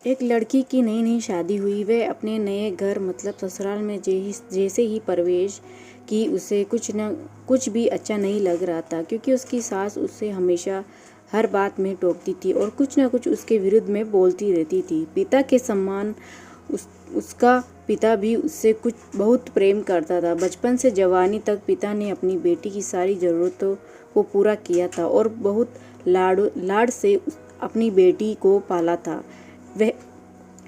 एक लड़की की नई नई शादी हुई। वह अपने नए घर मतलब ससुराल में जैसे ही प्रवेश की उसे कुछ भी अच्छा नहीं लग रहा था, क्योंकि उसकी सास उसे हमेशा हर बात में टोकती थी और कुछ न कुछ उसके विरुद्ध में बोलती रहती थी। पिता के समान उसका पिता भी उससे कुछ बहुत प्रेम करता था। बचपन से जवानी तक पिता ने अपनी बेटी की सारी ज़रूरतों को पूरा किया था और बहुत लाड से अपनी बेटी को पाला था।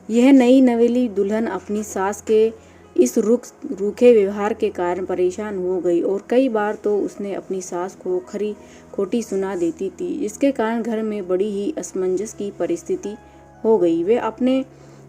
यह नई नवेली दुल्हन अपनी सास के इस रूखे व्यवहार के कारण परेशान हो गई और कई बार तो उसने अपनी सास को खरी खोटी सुना देती थी, जिसके कारण घर में बड़ी ही असमंजस की परिस्थिति हो गई। वे अपने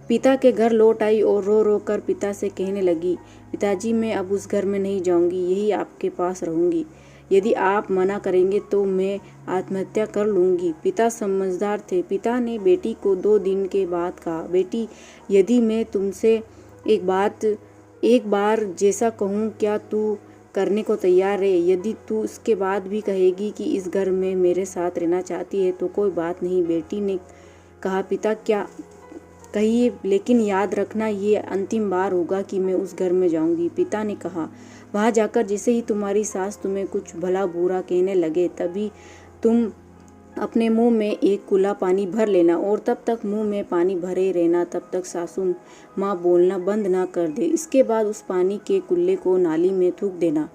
पिता के घर लौट आई और रो रो कर पिता से कहने लगी, पिताजी, मैं अब उस घर में नहीं जाऊंगी, यही आपके पास रहूंगी। यदि आप मना करेंगे तो मैं आत्महत्या कर लूँगी। पिता समझदार थे। पिता ने बेटी को 2 दिन के बाद कहा, बेटी, यदि मैं तुमसे एक बार जैसा कहूँ क्या तू करने को तैयार है? यदि तू उसके बाद भी कहेगी कि इस घर में मेरे साथ रहना चाहती है तो कोई बात नहीं। बेटी ने कहा, पिता क्या कहिए, लेकिन याद रखना ये अंतिम बार होगा कि मैं उस घर में जाऊंगी। पिता ने कहा, वहाँ जाकर जैसे ही तुम्हारी सास तुम्हें कुछ भला बुरा कहने लगे तभी तुम अपने मुंह में एक कुल्ला पानी भर लेना और तब तक मुंह में पानी भरे रहना, तब तक सासू माँ बोलना बंद ना कर दे। इसके बाद उस पानी के कुल्ले को नाली में थूक देना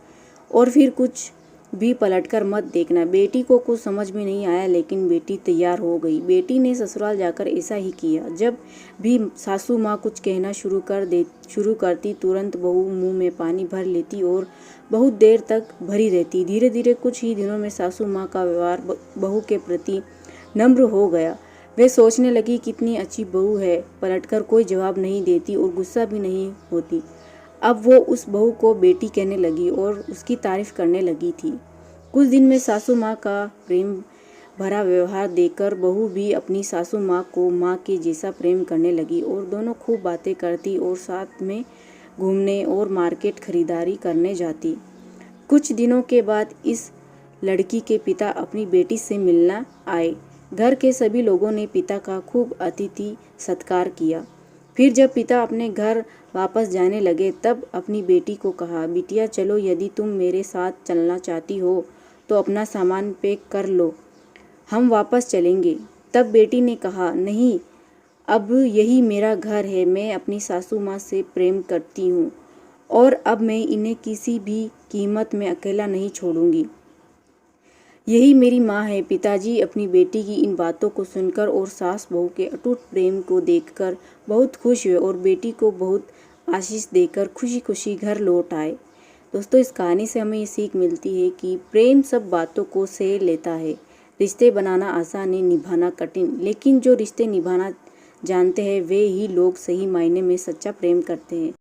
और फिर कुछ भी पलटकर मत देखना। बेटी को कुछ समझ में नहीं आया, लेकिन बेटी तैयार हो गई। बेटी ने ससुराल जाकर ऐसा ही किया। जब भी सासू माँ कुछ कहना शुरू करती तुरंत बहू मुंह में पानी भर लेती और बहुत देर तक भरी रहती। धीरे धीरे कुछ ही दिनों में सासू माँ का व्यवहार बहू के प्रति नम्र हो गया। वे सोचने लगी, कितनी अच्छी बहू है, पलटकर कोई जवाब नहीं देती और गुस्सा भी नहीं होती। अब वो उस बहू को बेटी कहने लगी और उसकी तारीफ करने लगी थी। कुछ दिन में सासू माँ का प्रेम भरा व्यवहार देखकर बहू भी अपनी सासू माँ को माँ के जैसा प्रेम करने लगी और दोनों खूब बातें करती और साथ में घूमने और मार्केट खरीदारी करने जाती। कुछ दिनों के बाद इस लड़की के पिता अपनी बेटी से मिलना आए। घर के सभी लोगों ने पिता का खूब अतिथि सत्कार किया। फिर जब पिता अपने घर वापस जाने लगे तब अपनी बेटी को कहा, बिटिया चलो, यदि तुम मेरे साथ चलना चाहती हो तो अपना सामान पैक कर लो, हम वापस चलेंगे। तब बेटी ने कहा, नहीं, अब यही मेरा घर है, मैं अपनी सासू माँ से प्रेम करती हूँ और अब मैं इन्हें किसी भी कीमत में अकेला नहीं छोड़ूंगी। यही मेरी माँ है। पिताजी अपनी बेटी की इन बातों को सुनकर और सास बहू के अटूट प्रेम को देखकर बहुत खुश हुए और बेटी को बहुत आशीष देकर खुशी खुशी घर लौट आए। दोस्तों, इस कहानी से हमें ये सीख मिलती है कि प्रेम सब बातों को सह लेता है। रिश्ते बनाना आसान है, निभाना कठिन, लेकिन जो रिश्ते निभाना जानते हैं वे ही लोग सही मायने में सच्चा प्रेम करते हैं।